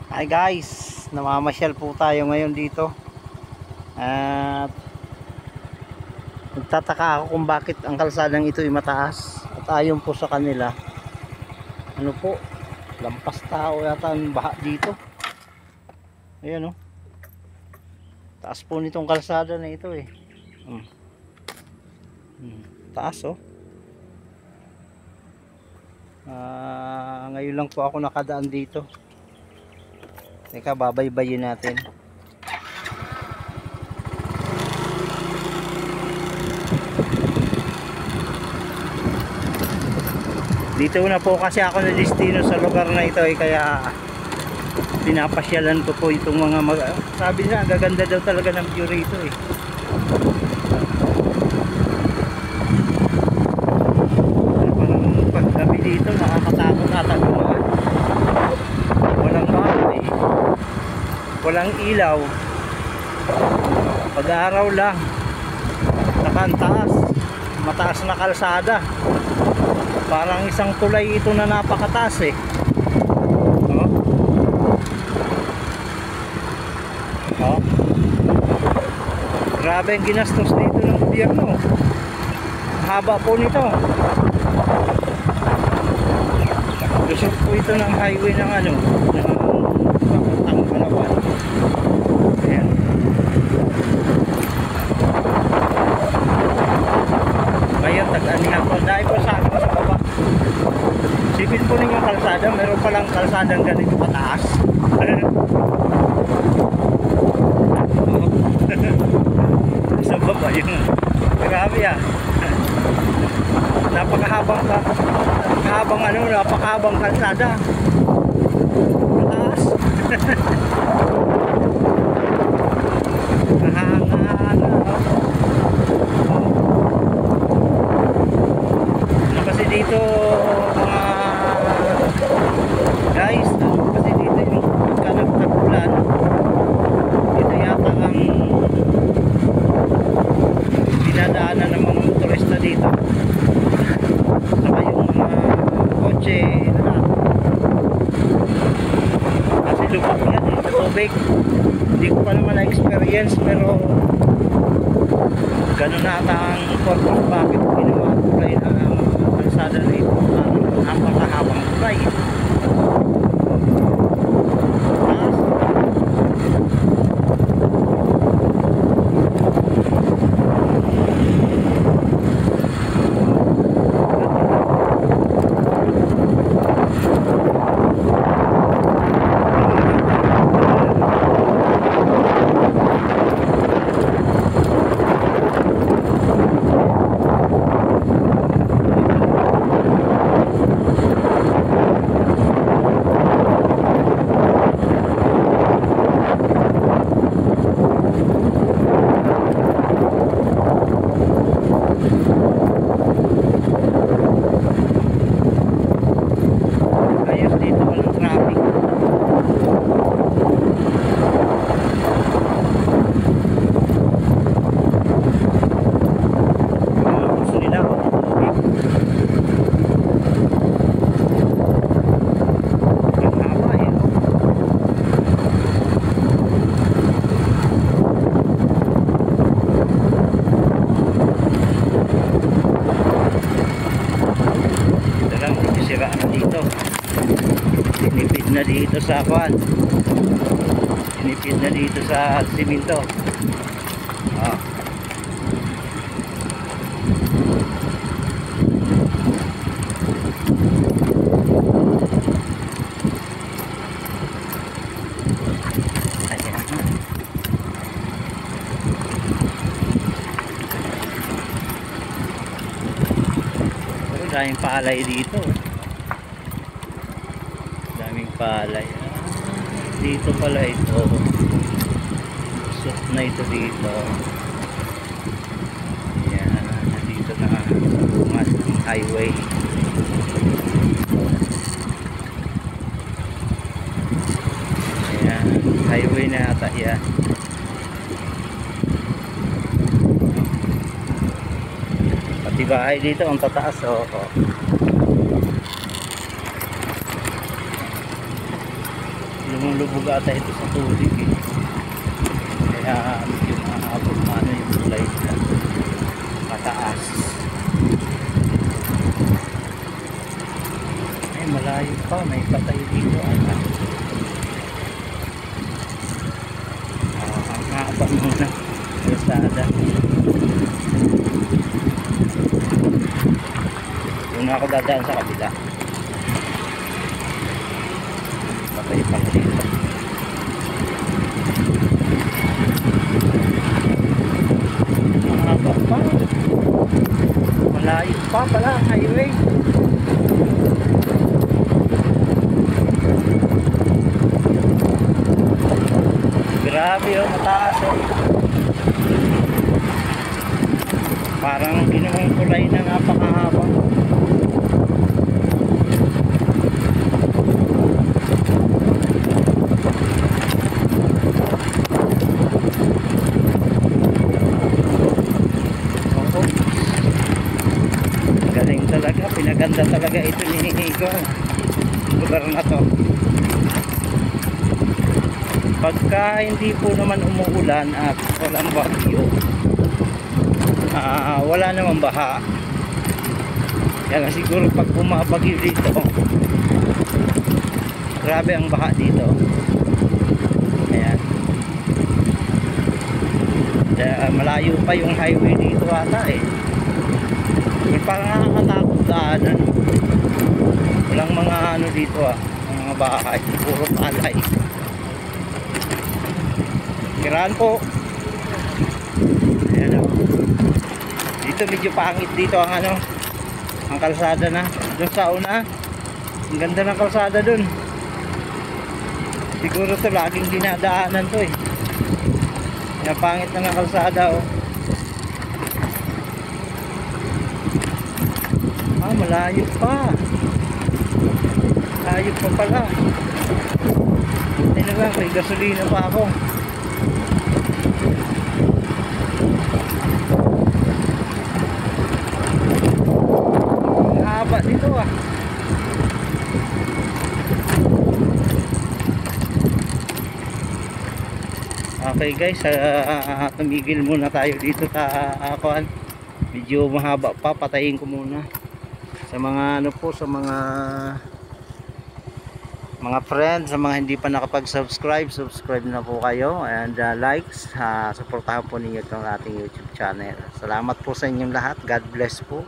Hi guys, namamasyal po tayo ngayon dito. At nagtataka ako kung bakit ang kalsadang ito ay mataas. At ayon po sa kanila, ano po, lampas tao yata ang baha dito. Ayan o. Taas po nitong kalsada na ito eh. Taas oh. Ngayon lang po ako nakadaan dito. Teka, babaybayin natin. Dito na po kasi ako na destino sa lugar na ito eh, kaya pinapasyalan ko po itong mga sabi na, gaganda daw talaga ng view rito eh. Parang paggabi dito, nakakatakot ata naman. Walang bahay, walang ilaw, pag-araw lang, nakantaas, mataas na kalsada, parang isang tulay ito na napakataas eh. Oh. Grabe ang ginastos dito ng gobyerno, haba po nito. Lusot po ito ng highway ng ano, ng Palawan. Ayan. Ngayon tag-anihan po dahil po sa akin sa baba. Sipin po ninyong kalsada, meron palang kalsadang ganito pataas. Sa baba yun. Grabe ah. Napakahabang kalsada. Mataas. Nahanga. Ano kasi dito mga guys, kasi dito yung pagkanagtagulan. Dito yata ang dinadaanan ng mga motorista dito. Saka yung mga kotse lahat. Kasi lubak yan eh, sa tubig. Hindi ko pa naman na-experience, pero ganun na ata ang purpose bakit ginawa tulay na kalsada na ito. Napakahabang tulay. Tinipid na dito sa kwan, tinipid na dito sa simento. Pero daming palay dito, daming palay. Dito pala ito, suk na ito dito. Ayan, dito na sa bungas ng highway. Ayan, highway na ata yan. Pati bahay dito ang tataas. Oh. lumulubog ata ito sa tubig eh. Kaya medyo maabot ano yung kulay nila, mataas. Ay malayo pa, may patay dito ata. Ang haba muna kalsada. Doon ako dadaan sa kabila. Patay pa dito. Mahaba pa. Malayo pa pala ang highway. Grabe oh, mataas oh. Parang ginawang kulay na napakahaba. Oo. Galing talaga, pinaganda talaga ito ni Nico. Lugar na to. Pagka hindi po naman umuulan at walang bagyo, wala namang baha. Kaya siguro pag bumabagyo dito, grabe ang baha dito. Ayan. Malayo pa yung highway dito ata eh. Yung parang nakakatakot daanan. Walang mga ano dito mga bahay, puro palay. Kiraan po. Ayan o. Dito medyo pangit dito ang ano, ang kalsada na. Doon sa una, ang ganda ng kalsada doon. Siguro to laging dinadaanan to eh. Kaya pangit na ng kalsada oh. Malayo pa. Malayo pa pala. Ano ba, may gasolina pa ako. Haba dito Okay guys, tumigil muna tayo dito sa medyo mahaba pa, patayin ko muna. Sa mga ano po, sa mga friends, sa mga hindi pa nakapag-subscribe, subscribe na po kayo and likes, supportahan po ninyo itong ating YouTube channel. Salamat po sa inyong lahat. God bless po.